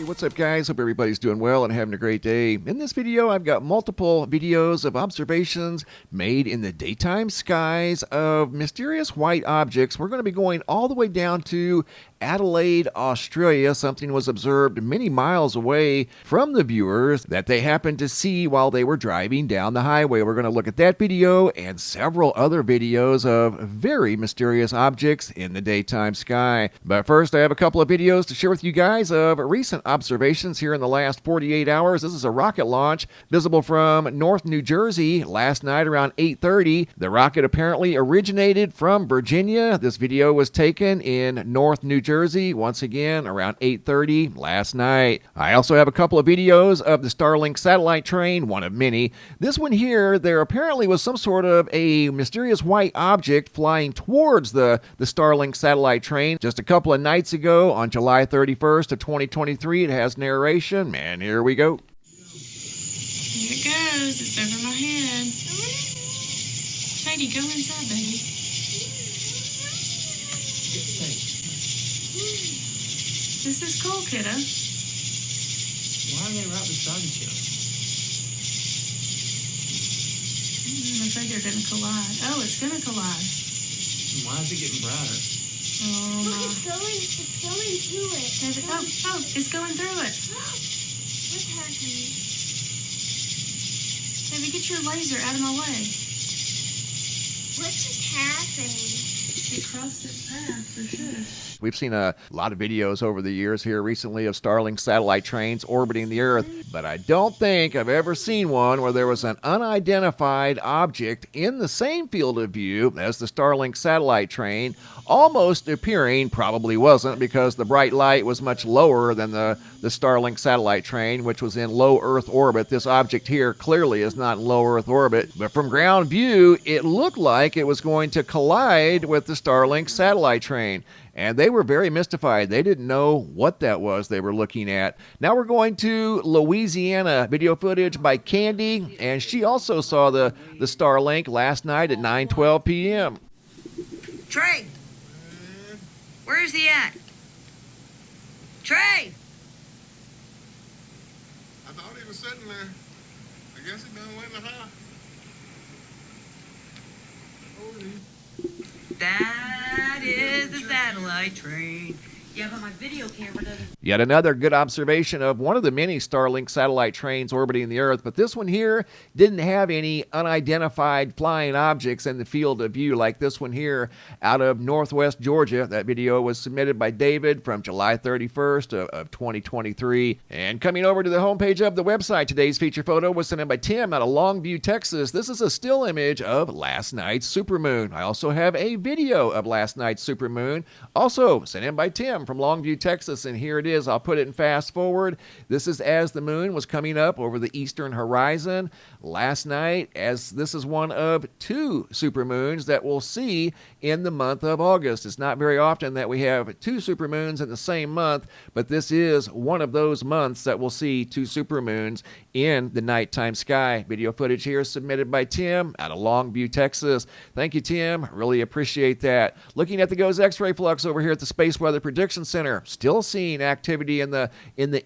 What's up, guys? Hope everybody's doing well and having a great day. In this video, I've got multiple videos of observations made in the daytime skies of mysterious white objects. We're going to be going all the way down to Adelaide, Australia. Something was observed many miles away from the viewers that they happened to see while they were driving down the highway. We're going to look at that video and several other videos of very mysterious objects in the daytime sky. But first, I have a couple of videos to share with you guys of recent observations here in the last 48 hours. This is a rocket launch visible from North New Jersey last night around 8:30. The rocket apparently originated from Virginia. This video was taken in North New Jersey, once again around 8:30 last night. I also have a couple of videos of the Starlink satellite train, one of many. This one here, there apparently was some sort of a mysterious white object flying towards the Starlink satellite train just a couple of nights ago on July 31st of 2023. It has narration, and here we go. Here it goes. It's over my head. Sadie, go inside, baby. This is cool, kiddo. Why are they right beside each other? I'm afraid they're going to collide. Oh, it's going to collide. Why is it getting brighter? Oh, Look, my. it's going to it. It's going through it. What's happening? Baby, get your laser out of my way. What just happened? It crossed its path for sure. We've seen a lot of videos over the years here recently of Starlink satellite trains orbiting the Earth, but I don't think I've ever seen one where there was an unidentified object in the same field of view as the Starlink satellite train, almost appearing, probably wasn't because the bright light was much lower than the Starlink satellite train, which was in low Earth orbit. This object here clearly is not in low Earth orbit, but from ground view, it looked like it was going to collide with the Starlink satellite train. And they were very mystified. They didn't know what that was they were looking at. Now we're going to Louisiana. Video footage by Candy, and she also saw the Starlink last night at 9:12 p.m. Trey, where is he at? Trey! I thought he was sitting there. I guess he done went to high. That is the satellite train. Yeah, but my video camera doesn't. Yet another good observation of one of the many Starlink satellite trains orbiting the Earth, but this one here didn't have any unidentified flying objects in the field of view like this one here out of northwest Georgia. That video was submitted by David from July 31st of 2023. And coming over to the homepage of the website, today's feature photo was sent in by Tim out of Longview, Texas. This is a still image of last night's supermoon. I also have a video of last night's supermoon, also sent in by Tim from Longview, Texas, and here it is. I'll put it in fast forward. This is as the moon was coming up over the eastern horizon last night, as this is one of two supermoons that we'll see in the month of August. It's not very often that we have two supermoons in the same month, but this is one of those months that we'll see two supermoons in the nighttime sky. Video footage here submitted by Tim out of Longview, Texas. Thank you, Tim. Really appreciate that. Looking at the GOES X-ray flux over here at the Space Weather Prediction Center, still seeing activity in the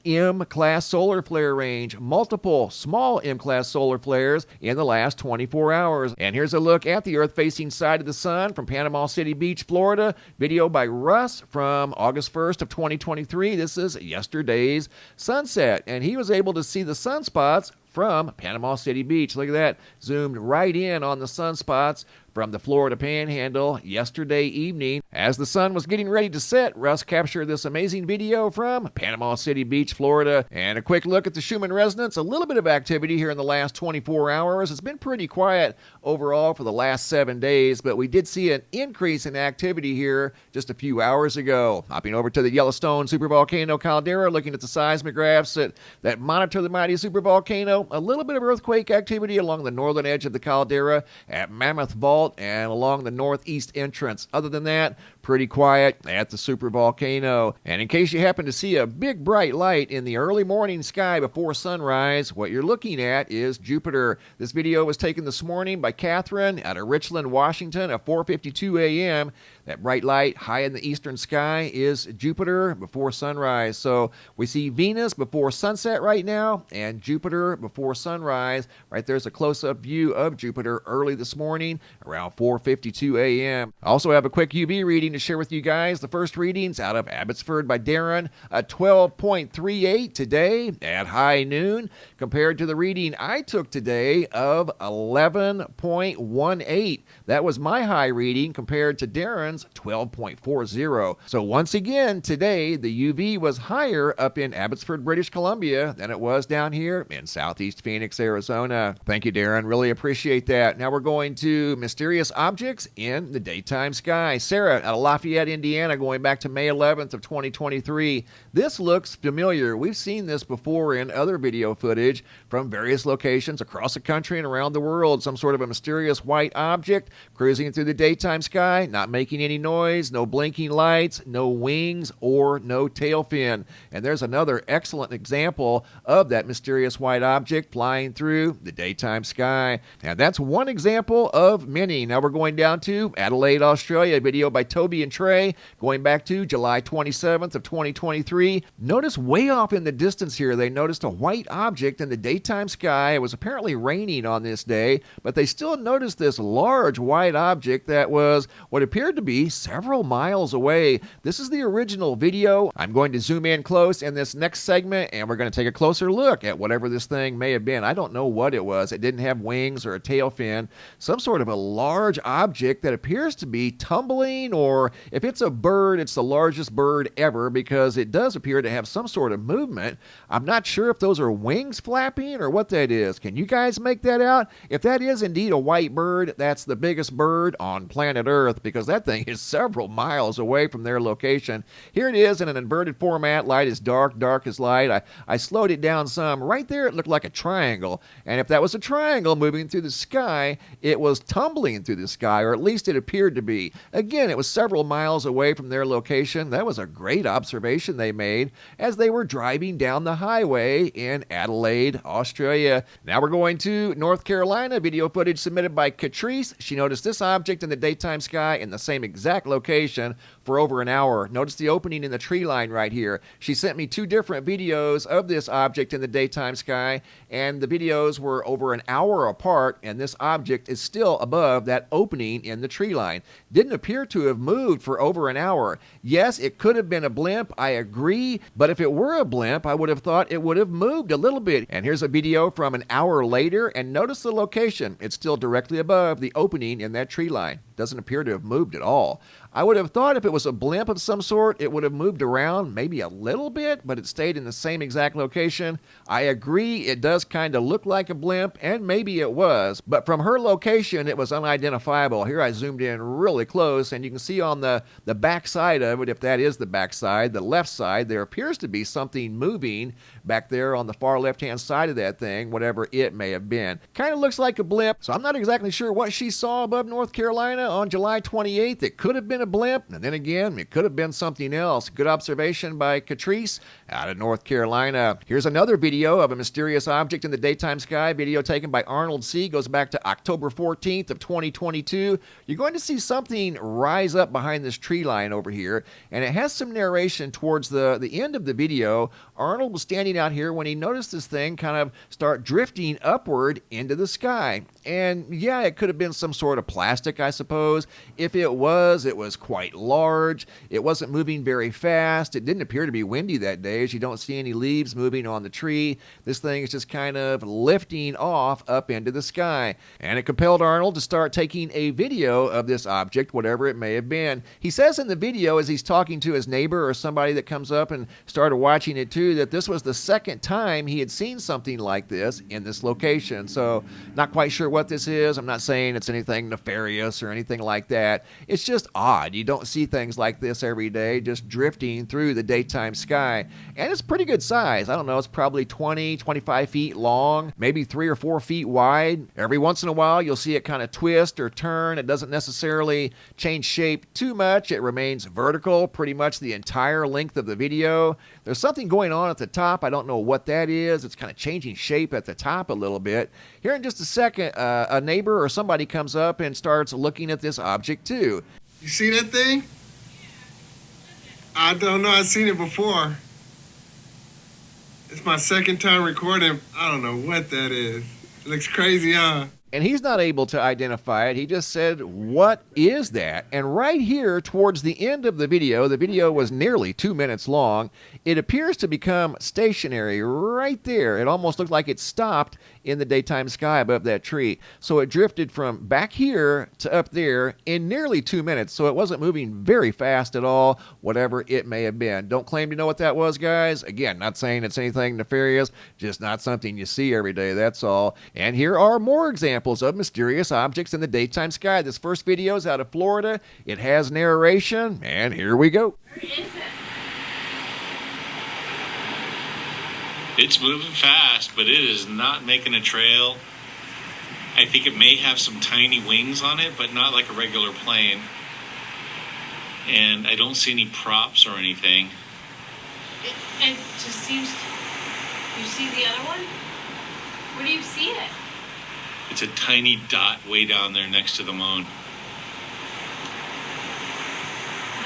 M-class solar flare range. Multiple small M-class solar flares in the last 24 hours. And here's a look at the Earth-facing side of the sun from Panama City Beach, Florida. Video by Russ from August 1st of 2023. This is yesterday's sunset, and he was able to see the sunspots from Panama City Beach. Look at that. Zoomed right in on the sunspots from the Florida Panhandle yesterday evening. As the sun was getting ready to set, Russ captured this amazing video from Panama City Beach, Florida. And a quick look at the Schumann resonance. A little bit of activity here in the last 24 hours. It's been pretty quiet overall for the last 7 days, but we did see an increase in activity here just a few hours ago. Hopping over to the Yellowstone supervolcano caldera, looking at the seismographs that monitor the mighty supervolcano. Well, a little bit of earthquake activity along the northern edge of the caldera at Mammoth Vault and along the northeast entrance. Other than that, pretty quiet at the supervolcano. And in case you happen to see a big bright light in the early morning sky before sunrise, what you're looking at is Jupiter. This video was taken this morning by Catherine out of Richland, Washington at 4:52 a.m. That bright light high in the eastern sky is Jupiter before sunrise. So we see Venus before sunset right now and Jupiter before sunrise. Right there's a close-up view of Jupiter early this morning around 4:52 a.m. I also have a quick UV reading to share with you guys. The first readings out of Abbotsford by Darren, a 12.38 today at high noon compared to the reading I took today of 11.18. That was my high reading compared to Darren's 12.40. So once again, today the UV was higher up in Abbotsford, British Columbia than it was down here in southeast Phoenix, Arizona. Thank you, Darren. Really appreciate that. Now we're going to mysterious objects in the daytime sky. Sarah out of Lafayette, Indiana, going back to May 11th of 2023. This looks familiar. We've seen this before in other video footage from various locations across the country and around the world. Some sort of a mysterious white object cruising through the daytime sky, not making any noise, no blinking lights, no wings, or no tail fin. And there's another excellent example of that mysterious white object flying through the daytime sky. Now that's one example of many. Now we're going down to Adelaide, Australia. A video by Toby and Trey going back to July 27th of 2023. Notice way off in the distance here, they noticed a white object in the daytime sky. It was apparently raining on this day, but they still noticed this large white object that was what appeared to be several miles away. This is the original video. I'm going to zoom in close in this next segment, and we're going to take a closer look at whatever this thing may have been. I don't know what it was. It didn't have wings or a tail fin. Some sort of a large object that appears to be tumbling, or if it's a bird, it's the largest bird ever because it does appear to have some sort of movement. I'm not sure if those are wings flapping or what that is. Can you guys make that out? If that is indeed a white bird, that's the biggest bird on planet Earth because that thing is several miles away from their location. Here it is in an inverted format. Light is dark, dark is light. I slowed it down some. Right there it looked like a triangle. And if that was a triangle moving through the sky, it was tumbling through the sky, or at least it appeared to be. Again, it was several miles away from their location. That was a great observation they made as they were driving down the highway in Adelaide, Australia. Now we're going to North Carolina. Video footage submitted by Catrice. She noticed this object in the daytime sky in the same exact location for over an hour. Notice the opening in the tree line right here. She sent me two different videos of this object in the daytime sky, and the videos were over an hour apart, and this object is still above that opening in the tree line. Didn't appear to have moved for over an hour. Yes, it could have been a blimp, I agree, but if it were a blimp, I would have thought it would have moved a little bit. And here's a video from an hour later, and notice the location. It's still directly above the opening in that tree line. Doesn't appear to have moved at all. I would have thought if it was a blimp of some sort, it would have moved around maybe a little bit, but it stayed in the same exact location. I agree, it does kind of look like a blimp, and maybe it was, but from her location, it was unidentifiable. Here I zoomed in really close, and you can see on the back side of it, if that is the back side, the left side, there appears to be something moving back there on the far left-hand side of that thing, whatever it may have been. Kind of looks like a blimp, so I'm not exactly sure what she saw above North Carolina on July 28th. It could have been a blimp, and then again, it could have been something else. Good observation by Catrice out of North Carolina. Here's another video of a mysterious object in the daytime sky. Video taken by Arnold C. Goes back to October 14th of 2022. You're going to see something rise up behind this tree line over here, and it has some narration towards the end of the video. Arnold was standing out here when he noticed this thing kind of start drifting upward into the sky. And yeah, it could have been some sort of plastic, I suppose. If it was quite large. It wasn't moving very fast. It didn't appear to be windy that day, as you don't see any leaves moving on the tree. This thing is just kind of lifting off up into the sky. And it compelled Arnold to start taking a video of this object, whatever it may have been. He says in the video, as he's talking to his neighbor or somebody that comes up and started watching it too, that this was the second time he had seen something like this in this location. So not quite sure what this is. I'm not saying it's anything nefarious or anything anything like that. It's just odd. You don't see things like this every day, just drifting through the daytime sky. And it's pretty good size. I don't know, it's probably 20, 25 feet long, maybe 3 or 4 feet wide. Every once in a while, you'll see it kind of twist or turn. It doesn't necessarily change shape too much. It remains vertical pretty much the entire length of the video. There's something going on at the top. I don't know what that is. It's kind of changing shape at the top a little bit. Here in just a second, a neighbor or somebody comes up and starts looking at this object too. You see that thing? I don't know. I've seen it before. It's my second time recording. I don't know what that is. It looks crazy, huh? And he's not able to identify it. He just said, "What is that?" And right here towards the end of the video was nearly 2 minutes long, it appears to become stationary right there. It almost looked like it stopped in the daytime sky above that tree. So it drifted from back here to up there in nearly 2 minutes. So it wasn't moving very fast at all, whatever it may have been. Don't claim to know what that was, guys. Again, not saying it's anything nefarious, just not something you see every day, that's all. And here are more examples of mysterious objects in the daytime sky. This first video is out of Florida. It has narration, and here we go. Where is it? It's moving fast, but it is not making a trail. I think it may have some tiny wings on it, but not like a regular plane. And I don't see any props or anything. It just seems. You see the other one? Where do you see it? It's a tiny dot way down there next to the moon.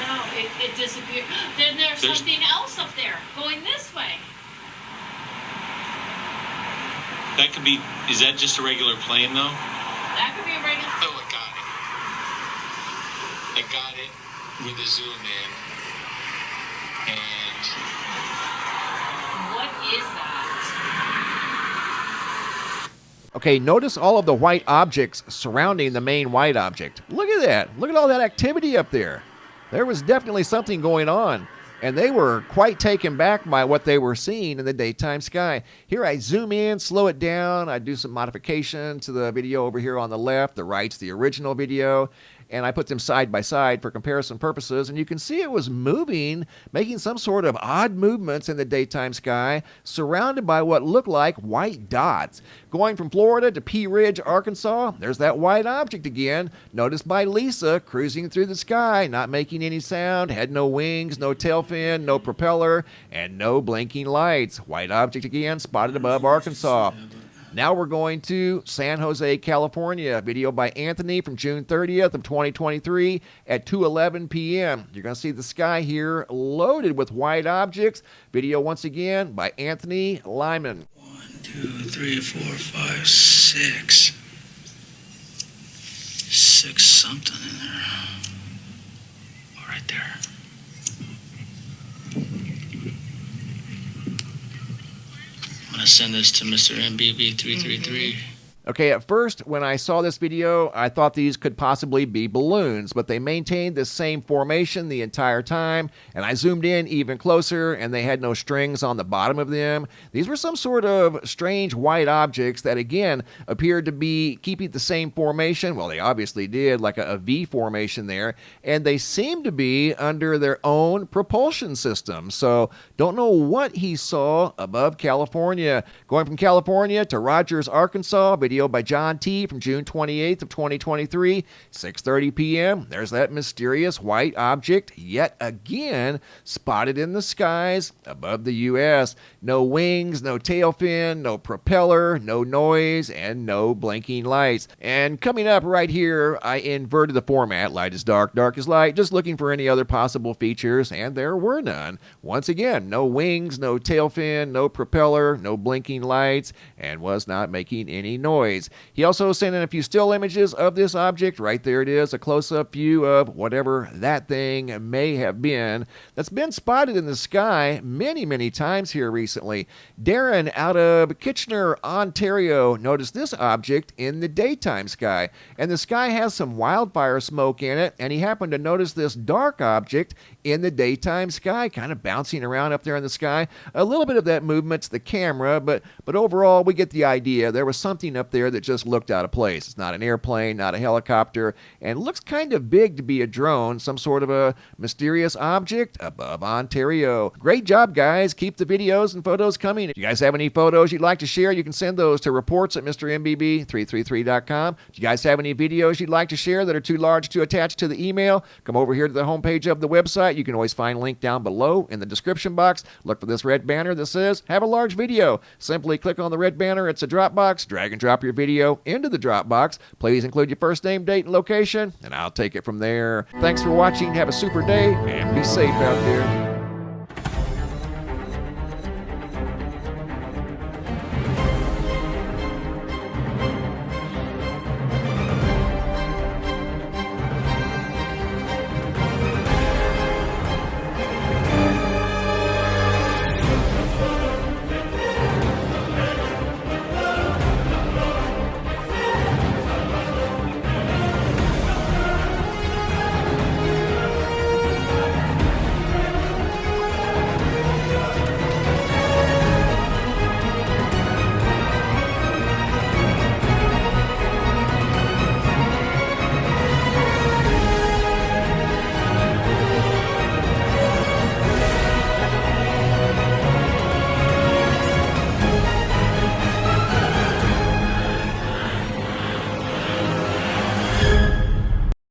No, it disappeared. Then there's something else up there going this way. That could be, is that just a regular plane though? That could be a regular. Oh, I got it with a zoom in. And What is that? Okay, notice all of the white objects surrounding the main white object. Look at that. Look at all that activity up there. There was definitely something going on, and they were quite taken back by what they were seeing in the daytime sky. Here I zoom in, slow it down. I do some modification to the video over here on the left. The right's the original video. And I put them side by side for comparison purposes, and you can see it was moving, making some sort of odd movements in the daytime sky, surrounded by what looked like white dots. Going from Florida to Pea Ridge, Arkansas, there's that white object again, noticed by Lisa, cruising through the sky, not making any sound, had no wings, no tail fin, no propeller, and no blinking lights. White object again, spotted above Arkansas. Now we're going to San Jose, California. Video by Anthony from June 30th of 2023 at 2:11 p.m. You're going to see the sky here loaded with white objects. Video once again by Anthony Lyman. 1, 2, 3, 4, 5, 6. 6 something in there. Oh, right there. I'm gonna send this to Mr. MBB333. Okay, at first, when I saw this video, I thought these could possibly be balloons, but they maintained this same formation the entire time, and I zoomed in even closer, and they had no strings on the bottom of them. These were some sort of strange white objects that, again, appeared to be keeping the same formation. Well, they obviously did, like a V formation there, and they seemed to be under their own propulsion system. So, don't know what he saw above California. Going from California to Rogers, Arkansas, video by John T. from June 28th of 2023, 6:30 p.m. There's that mysterious white object yet again spotted in the skies above the U.S. No wings, no tail fin, no propeller, no noise, and no blinking lights. And coming up right here, I inverted the format. Light is dark, dark is light, just looking for any other possible features, and there were none. Once again, no wings, no tail fin, no propeller, no blinking lights, and was not making any noise. He also sent in a few still images of this object. Right there it is, a close-up view of whatever that thing may have been that's been spotted in the sky many, many times here recently. Darren out of Kitchener, Ontario, noticed this object in the daytime sky. And the sky has some wildfire smoke in it, and he happened to notice this dark object in the daytime sky, kind of bouncing around up there in the sky. A little bit of that movement's the camera, but overall we get the idea. There was something up there that just looked out of place. It's not an airplane, not a helicopter, and looks kind of big to be a drone, some sort of a mysterious object above Ontario. Great job, guys. Keep the videos and photos coming. If you guys have any photos you'd like to share, you can send those to reports at MrMBB333.com. If you guys have any videos you'd like to share that are too large to attach to the email, come over here to the homepage of the website. You can always find a link down below in the description box. Look for this red banner that says have a large video. Simply click on the red banner. It's a Dropbox. Drag and drop your video into the Dropbox. Please include your first name, date, and location, and I'll take it from there. Thanks for watching. Have a super day and be safe out there.